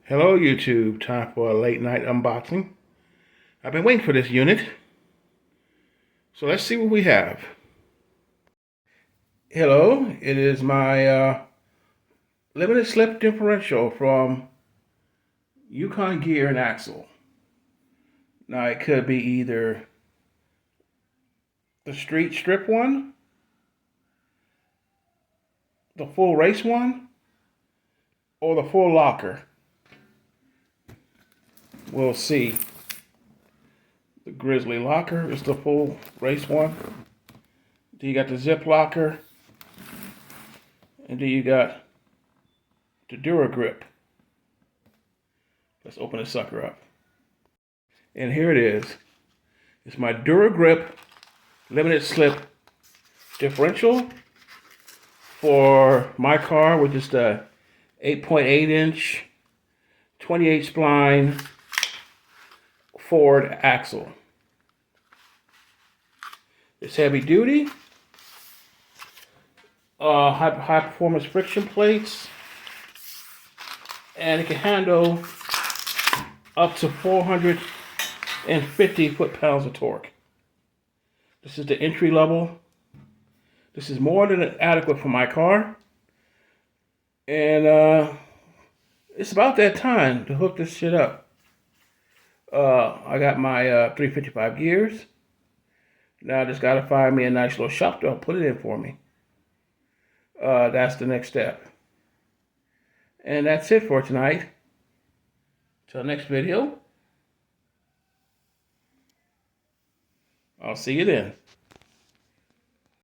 Hello YouTube, time for a late night unboxing. I've been waiting for this unit, so let's see what we have. Hello, it is my limited slip differential from Yukon Gear and axle. Now it could be either the street strip one, the full race one, or the full locker. We'll see. The Grizzly locker is the full race one. Then you got the zip locker. And then you got the Dura grip. Let's open this sucker up. And here it is. It's my Dura grip limited slip differential for my car, which is the 8.8 inch 28 spline Ford axle. It's heavy duty, high performance friction plates, and it can handle up to 450 foot-pounds of torque. This is the entry level. This is more than adequate for my car, and it's about that time to hook this shit up. I got my 355 gears. Now I just got to find me a nice little shop to put it in for me. That's the next step. And that's it for tonight. Till next video, I'll see you then.